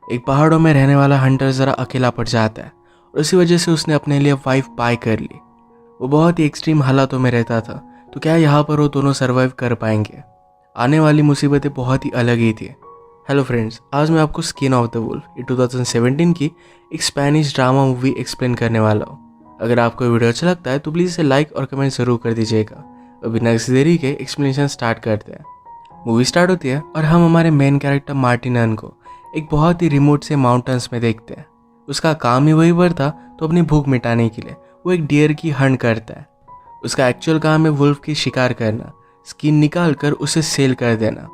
एक पहाड़ों में रहने वाला हंटर ज़रा अकेला पड़ जाता है और उसी वजह से उसने अपने लिए वाइफ बाय कर ली। वो बहुत ही एक्सट्रीम हालातों में रहता था, तो क्या यहाँ पर वो दोनों सर्वाइव कर पाएंगे? आने वाली मुसीबतें बहुत ही अलग ही थी। हेलो फ्रेंड्स, आज मैं आपको स्किन ऑफ द वुल्फ ये 2017 की एक स्पेनिश ड्रामा मूवी एक्सप्लेन करने वाला हूँ। अगर आपको वीडियो अच्छा लगता है तो प्लीज़ इसे लाइक और कमेंट ज़रूर कर दीजिएगा। और बिना किसी देरी के एक्सप्लेनेशन स्टार्ट करते हैं। मूवी स्टार्ट होती है और हम हमारे मेन कैरेक्टर मार्टिनन को एक बहुत ही रिमोट से माउंटेन्स में देखते हैं। उसका काम ही वही पर था, तो अपनी भूख मिटाने के लिए वो एक डियर की हंट करता है। उसका एक्चुअल काम है वुल्फ की शिकार करना, स्किन निकाल कर उसे सेल कर देना।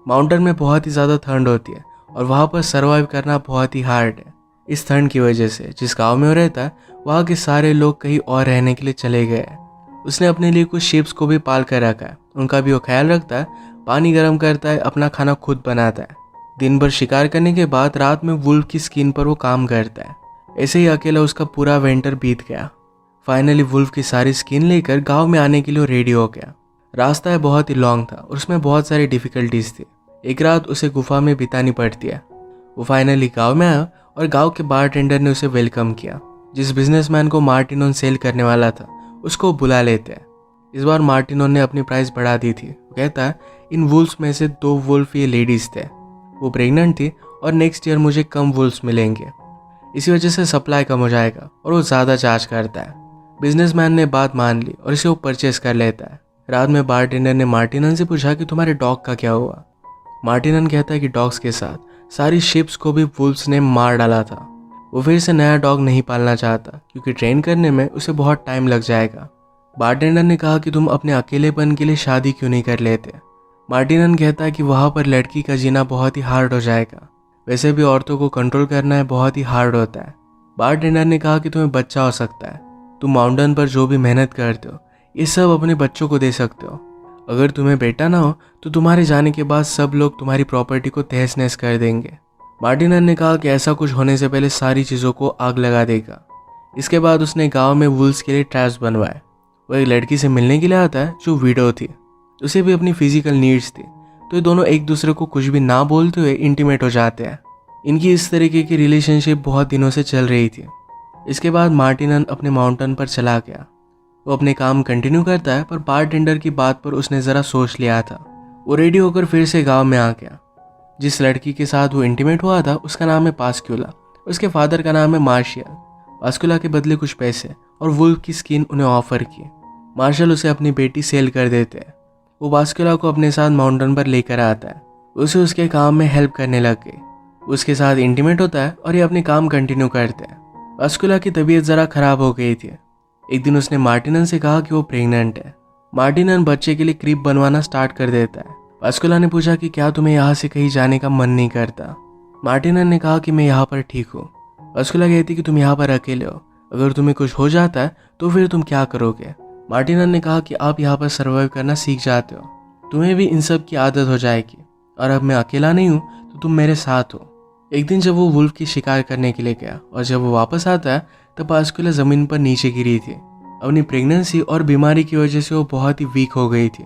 माउंटेन में बहुत ही ज़्यादा ठंड होती है और वहाँ पर सर्वाइव करना बहुत ही हार्ड है। इस ठंड की वजह से जिस गांव में वो रहता है वहाँ के सारे लोग कहीं और रहने के लिए चले गए हैं। उसने अपने लिए कुछ शिप्स को भी पाल कर रखा है, उनका भी वो ख्याल रखता है, पानी गर्म करता है, अपना खाना खुद बनाता है। दिन भर शिकार करने के बाद रात में वुल्फ की स्किन पर वो काम करता है। ऐसे ही अकेला उसका पूरा विंटर बीत गया। फाइनली वुल्फ की सारी स्किन लेकर गांव में आने के लिए रेडी हो गया। रास्ता बहुत ही लॉन्ग था और उसमें बहुत सारी डिफिकल्टीज थी। एक रात उसे गुफा में बितानी पड़ती है। वो फाइनली गांव में आया और गांव के बारटेंडर ने उसे वेलकम किया। जिस बिजनेसमैन को मार्टिनोन सेल करने वाला था उसको बुला लेते हैं। इस बार मार्टिनोन ने अपनी प्राइस बढ़ा दी थी। वो कहता है इन वुल्फ्स में से 2 वुल्फ ये लेडीज थे, वो प्रेग्नेंट थी और नेक्स्ट ईयर मुझे कम वुल्फ्स मिलेंगे, इसी वजह से सप्लाई कम हो जाएगा और वो ज़्यादा चार्ज करता है। बिजनेसमैन ने बात मान ली और इसे वो परचेस कर लेता है। रात में बारटेंडर ने मार्टिनन से पूछा कि तुम्हारे डॉग का क्या हुआ। मार्टिनन कहता है कि डॉग्स के साथ सारी शिप्स को भी वुल्फ्स ने मार डाला था। वो फिर से नया डॉग नहीं पालना चाहता क्योंकि ट्रेन करने में उसे बहुत टाइम लग जाएगा। बारटेंडर ने कहा कि तुम अपने अकेलेपन के लिए शादी क्यों नहीं कर लेते। मार्टिनन कहता है कि वहाँ पर लड़की का जीना बहुत ही हार्ड हो जाएगा, वैसे भी औरतों को कंट्रोल करना है बहुत ही हार्ड होता है। बारटेंडर ने कहा कि तुम्हें बच्चा हो सकता है, तुम माउंटेन पर जो भी मेहनत करते हो ये सब अपने बच्चों को दे सकते हो। अगर तुम्हें बेटा ना हो तो तुम्हारे जाने के बाद सब लोग तुम्हारी प्रॉपर्टी को तहस नहस कर देंगे। मार्टिनन ने कहा कि ऐसा कुछ होने से पहले सारी चीज़ों को आग लगा देगा। इसके बाद उसने गांव में वुल्फ्स के लिए ट्रैप्स बनवाए। वो एक लड़की से मिलने के लिए आता है जो विडो थी, उसे भी अपनी फिजिकल नीड्स थी, तो ये दोनों एक दूसरे को कुछ भी ना बोलते हुए इंटीमेट हो जाते हैं। इनकी इस तरीके की रिलेशनशिप बहुत दिनों से चल रही थी। इसके बाद मार्टिनन अपने माउंटेन पर चला गया। वो अपने काम कंटिन्यू करता है, पर बारटेंडर की बात पर उसने ज़रा सोच लिया था। वो रेडी होकर फिर से गांव में आ गया। जिस लड़की के साथ वो इंटीमेट हुआ था उसका नाम है पास्क्यूला, उसके फादर का नाम है मार्शियल। पास्क्यूला के बदले कुछ पैसे और वुल्फ की स्किन उन्हें ऑफर की। मार्शल उसे अपनी बेटी सेल कर देते हैं। वो पास्क्यूला को अपने साथ माउंटेन पर लेकर आता है। उसे उसके काम में हेल्प करने लग गई। उसके साथ इंटीमेट होता है और ये अपने काम कंटिन्यू करते हैं। पास्क्यूला की तबीयत ज़रा खराब हो गई थी। एक दिन उसने मार्टिनन से कहा कि वो प्रेग्नेंट है। मार्टिनन बच्चे के लिए क्रीब बनवाना स्टार्ट कर देता है। पास्क्यूला ने पूछा कि क्या तुम्हें यहाँ से कहीं जाने का मन नहीं करता। मार्टिनन ने कहा कि मैं यहाँ पर ठीक हूँ। पास्क्यूला कहती कि तुम यहाँ पर अकेले हो, अगर तुम्हें कुछ हो जाता है तो फिर तुम क्या करोगे। मार्टिनन ने कहा कि आप यहाँ पर सर्वाइव करना सीख जाते हो, तुम्हें भी इन सब की आदत हो जाएगी, और अब मैं अकेला नहीं हूँ तो तुम मेरे साथ हो। एक दिन जब वो वुल्फ की शिकार करने के लिए गया और जब वो वापस आता है तब पास्क्यूला ज़मीन पर नीचे गिरी थी। अपनी प्रेगनेंसी और बीमारी की वजह से वो बहुत ही वीक हो गई थी।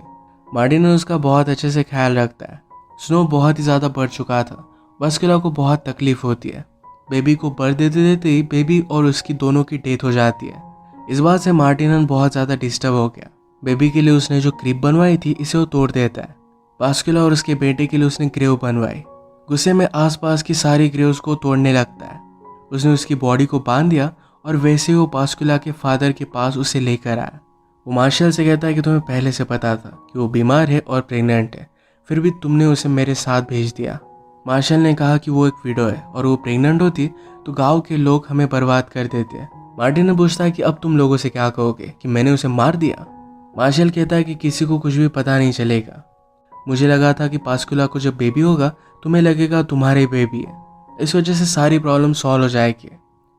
मार्टिनन उसका बहुत अच्छे से ख्याल रखता है। स्नो बहुत ही ज़्यादा बढ़ चुका था। पास्क्यूला को बहुत तकलीफ होती है। बेबी को बर्थ देते देते ही बेबी और उसकी दोनों की डेथ हो जाती है। इस बात से मार्टिनन बहुत ज़्यादा डिस्टर्ब हो गया। बेबी के लिए उसने जो क्रीब बनवाई थी इसे वो तोड़ देता है। पास्क्यूला और उसके बेटे के लिए उसने ग्रेव बनवाई। गुस्से में आसपास की सारी ग्रेव्स को तोड़ने लगता है। उसने उसकी बॉडी को बांध दिया और वैसे ही वो पास्क्यूला के फादर के पास उसे लेकर आया। वो मार्शल से कहता है कि तुम्हें पहले से पता था कि वो बीमार है और प्रेग्नेंट है, फिर भी तुमने उसे मेरे साथ भेज दिया। मार्शल ने कहा कि वो एक विडो है और वो प्रेग्नेंट होती तो गांव के लोग हमें बर्बाद कर देते। मार्टिन ने पूछता है कि अब तुम लोगों से क्या कहोगे कि मैंने उसे मार दिया। मार्शल कहता है कि किसी को कुछ भी पता नहीं चलेगा। मुझे लगा था कि पास्क्यूला को जब बेबी होगा तुम्हें लगेगा तुम्हारे बेबी है, इस वजह से सारी प्रॉब्लम सॉल्व हो जाएगी।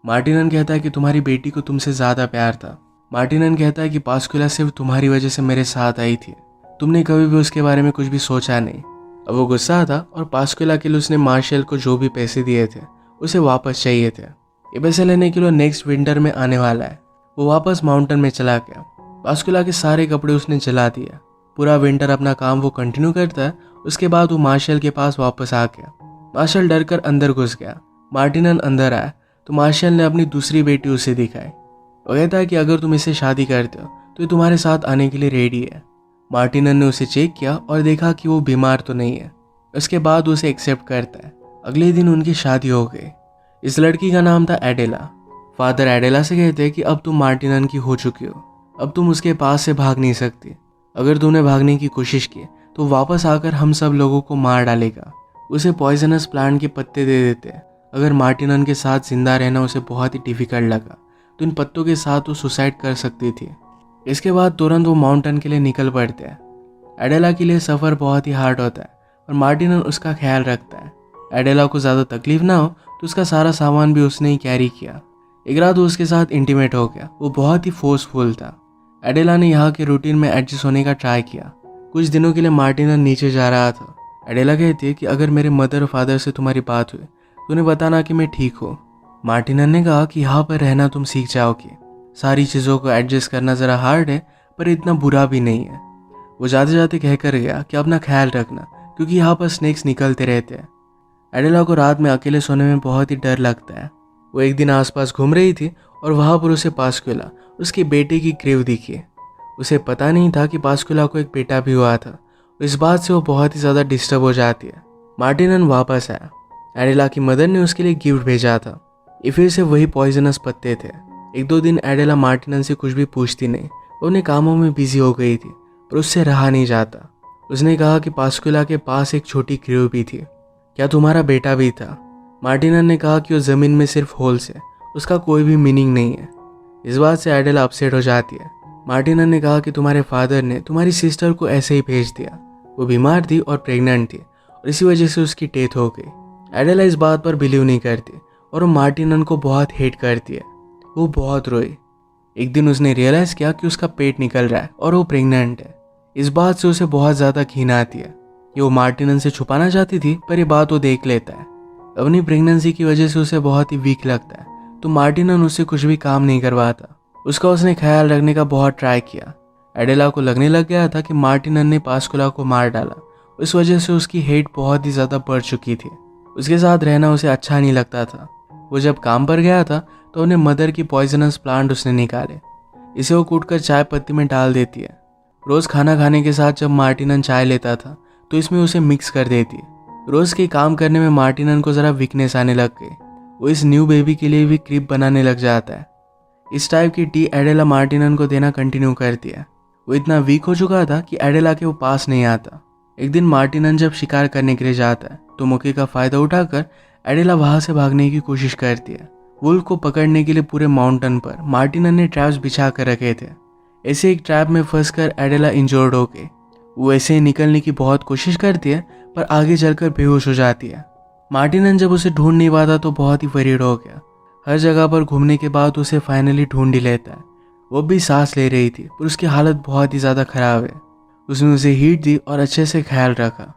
मार्टिनन कहता है कि तुम्हारी बेटी को तुमसे ज़्यादा प्यार था। मार्टिनन कहता है कि पास्क्यूला सिर्फ तुम्हारी वजह से मेरे साथ आई थी, तुमने कभी भी उसके बारे में कुछ भी सोचा नहीं। अब वो गुस्सा था और पास्क्यूला के लिए उसने मार्शल को जो भी पैसे दिए थे उसे वापस चाहिए थे। ये पैसे लेने के लिए नेक्स्ट विंटर में आने वाला है। वो वापस माउंटेन में चला गया। पास्क्यूला के सारे कपड़े उसने जला दिया। पूरा विंटर अपना काम वो कंटिन्यू करता है। उसके बाद वो मार्शल के पास वापस आ गया। मार्शल डर कर अंदर घुस गया। मार्टिनन अंदर आया तो मार्शल ने अपनी दूसरी बेटी उसे दिखाई। वो कहता है कि अगर तुम इससे शादी करते हो तो ये तुम्हारे साथ आने के लिए रेडी है। मार्टिनन ने उसे चेक किया और देखा कि वो बीमार तो नहीं है। उसके बाद उसे एक्सेप्ट करता है। अगले दिन उनकी शादी हो गई। इस लड़की का नाम था एडेला। फादर एडेला से कहते हैं कि अब तुम मार्टिनन की हो चुकी हो, अब तुम उसके पास से भाग नहीं सकती। अगर तुमने भागने की कोशिश की तो वापस आकर हम सब लोगों को मार डालेगा। उसे पॉइजनस प्लांट के पत्ते दे देते हैं। अगर मार्टिनन के साथ जिंदा रहना उसे बहुत ही डिफिकल्ट लगा तो इन पत्तों के साथ वो सुसाइड कर सकती थी। इसके बाद तुरंत वो माउंटेन के लिए निकल पड़ते हैं। एडेला के लिए सफ़र बहुत ही हार्ड होता है और मार्टिनन उसका ख्याल रखता है। एडेला को ज़्यादा तकलीफ ना हो तो उसका सारा सामान भी उसने ही कैरी किया। एक रात वो उसके साथ इंटीमेट हो गया। वो बहुत ही फोर्सफुल था। एडेला ने यहाँ के रूटीन में एडजस्ट होने का ट्राई किया। कुछ दिनों के लिए मार्टिनन नीचे जा रहा था। एडेला कहती है कि अगर मेरे मदर और फादर से तुम्हारी बात हुई तो उन्हें बताना कि मैं ठीक हूँ। मार्टिनन ने कहा कि यहाँ पर रहना तुम सीख जाओगे। सारी चीज़ों को एडजस्ट करना ज़रा हार्ड है पर इतना बुरा भी नहीं है। वो जाते जाते कह कर गया कि अपना ख्याल रखना क्योंकि यहाँ पर स्नेक्स निकलते रहते हैं। एडेला को रात में अकेले सोने में बहुत ही डर लगता है। वो एक दिन आसपास घूम रही थी और वहाँ पर उसे पास्कुला उसके बेटे की ग्रेव दिखी। उसे पता नहीं था कि पास्कुला को एक बेटा भी हुआ था। इस बात से वो बहुत ही ज़्यादा डिस्टर्ब हो जाती है। मार्टिनन वापस आया। एडेला की मदर ने उसके लिए गिफ्ट भेजा था। ये फिर से वही पॉइजनस पत्ते थे। एक दो दिन एडेला मार्टिनन से कुछ भी पूछती नहीं। वो अपने कामों में बिजी हो गई थी पर उससे रहा नहीं जाता। उसने कहा कि पास्कुला के पास एक छोटी ग्रेव भी थी, क्या तुम्हारा बेटा भी था? मार्टिनन ने कहा कि वो ज़मीन में सिर्फ होल्स है, उसका कोई भी मीनिंग नहीं है। इस बात से एडेला अपसेट हो जाती है। मार्टिनन ने कहा कि तुम्हारे फादर ने तुम्हारी सिस्टर को ऐसे ही भेज दिया। वो बीमार थी और प्रेग्नेंट थी और इसी वजह से उसकी डेथ हो गई। एडेला इस बात पर बिलीव नहीं करती और वो मार्टिनन को बहुत हेट करती है। वो बहुत रोई। एक दिन उसने रियलाइज़ किया कि उसका पेट निकल रहा है और वो प्रेग्नेंट है। इस बात से उसे बहुत ज़्यादा घिन आती है। ये वो मार्टिनन से छुपाना चाहती थी पर ये बात वो देख लेता है। अपनी प्रेगनेंसी की वजह से उसे बहुत ही वीक लगता है तो मार्टिनन उससे कुछ भी काम नहीं करवाता। उसका उसने ख्याल रखने का बहुत ट्राई किया। एडेला को लगने लग गया था कि मार्टिनन ने पास्कुला को मार डाला। इस वजह से उसकी हेट बहुत ही ज़्यादा बढ़ चुकी थी। उसके साथ रहना उसे अच्छा नहीं लगता था। वो जब काम पर गया था तो उन्हें मदर की पॉइजनस प्लांट उसने निकाले। इसे वो कूटकर चाय पत्ती में डाल देती है। रोज़ खाना खाने के साथ जब मार्टिनन चाय लेता था तो इसमें उसे मिक्स कर देती है। रोज़ के काम करने में मार्टिनन को ज़रा वीकनेस आने लग गई। वो इस न्यू बेबी के लिए भी क्रीप बनाने लग जाता है। इस टाइप की टी एडेला मार्टिनन को देना कंटिन्यू करती है। वो इतना वीक हो चुका था कि एडेला के वो पास नहीं आता। एक दिन मार्टिनन जब शिकार करने के लिए जाता है तो मौके का फ़ायदा उठाकर एडेला वहाँ से भागने की कोशिश करती है। वुल्फ को पकड़ने के लिए पूरे माउंटेन पर मार्टिनन ने ट्रैप्स बिछा कर रखे थे। ऐसे एक ट्रैप में फंसकर एडेला इंजर्ड हो गई। वो ऐसे ही निकलने की बहुत कोशिश करती है पर आगे चलकर बेहोश हो जाती है। मार्टिनन जब उसे ढूंढ नहीं पाता तो बहुत ही वरीड हो गया। हर जगह पर घूमने के बाद उसे फाइनली ढूंढ ही लेता है। वो भी सांस ले रही थी पर उसकी हालत बहुत ही ज़्यादा ख़राब है। उसने उसे हीट दी और अच्छे से ख्याल रखा।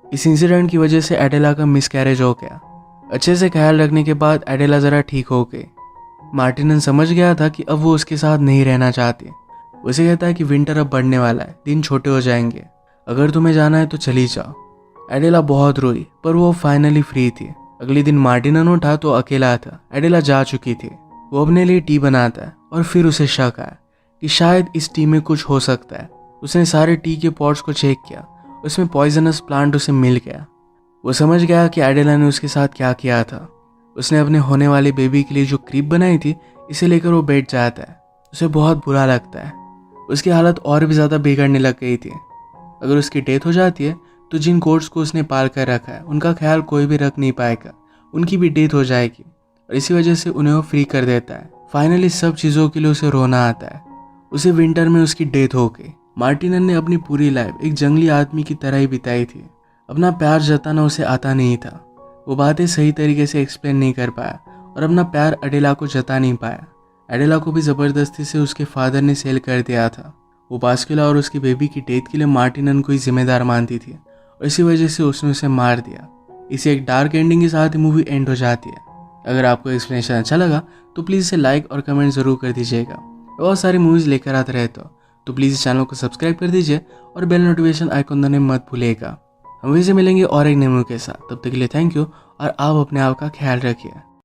इस इंसिडेंट की वजह से एडेला का मिसकैरेज हो गया। अच्छे से ख्याल रखने के बाद एडेला ज़रा ठीक हो गई। मार्टिनन समझ गया था कि अब वो उसके साथ नहीं रहना चाहती। उसे कहता है कि विंटर अब बढ़ने वाला है, दिन छोटे हो जाएंगे, अगर तुम्हें जाना है तो चली जाओ। एडेला बहुत रोई पर वो फाइनली फ्री थी। अगले दिन मार्टिनन उठा तो अकेला था। एडेला जा चुकी थी। वो अपने लिए टी बनाता है और फिर उसे शक आया कि शायद इस टी में कुछ हो सकता है। उसने सारे टी के पॉट्स को चेक किया, उसमें पॉइजनस प्लांट उसे मिल गया। वो समझ गया कि एडेला ने उसके साथ क्या किया था। उसने अपने होने वाले बेबी के लिए जो क्रीप बनाई थी इसे लेकर वो बैठ जाता है। उसे बहुत बुरा लगता है। उसकी हालत और भी ज़्यादा बिगड़ने लग गई थी। अगर उसकी डेथ हो जाती है तो जिन कोर्ट्स को उसने पाल कर रखा है उनका ख्याल कोई भी रख नहीं पाएगा, उनकी भी डेथ हो जाएगी और इसी वजह से उन्हें वो फ्री कर देता है। फाइनली सब चीज़ों के लिए उसे रोना आता है। उसे विंटर में उसकी डेथ हो गई। मार्टिनन ने अपनी पूरी लाइफ एक जंगली आदमी की तरह ही बिताई थी। अपना प्यार जताना उसे आता नहीं था। वो बातें सही तरीके से एक्सप्लेन नहीं कर पाया और अपना प्यार एडेला को जता नहीं पाया। एडेला को भी ज़बरदस्ती से उसके फादर ने सेल कर दिया था। वो पास्कुला और उसकी बेबी की डेथ के लिए मार्टिनन को ही जिम्मेदार मानती थी और इसी वजह से उसने उसे मार दिया। इसे एक डार्क एंडिंग के साथ ही मूवी एंड हो जाती है। अगर आपको एक्सप्लेनेशन अच्छा लगा तो प्लीज़ इसे लाइक और कमेंट ज़रूर कर दीजिएगा। बहुत सारी मूवीज़ लेकर आते रहते हो तो प्लीज़ इस चैनल को सब्सक्राइब कर दीजिए और बेल नोटिफिकेशन आइकॉन दबाने मत भूलिएगा। हम फिर से मिलेंगे और एक नए मूवी के साथ। तब तक के लिए थैंक यू और आप अपने आप का ख्याल रखिए।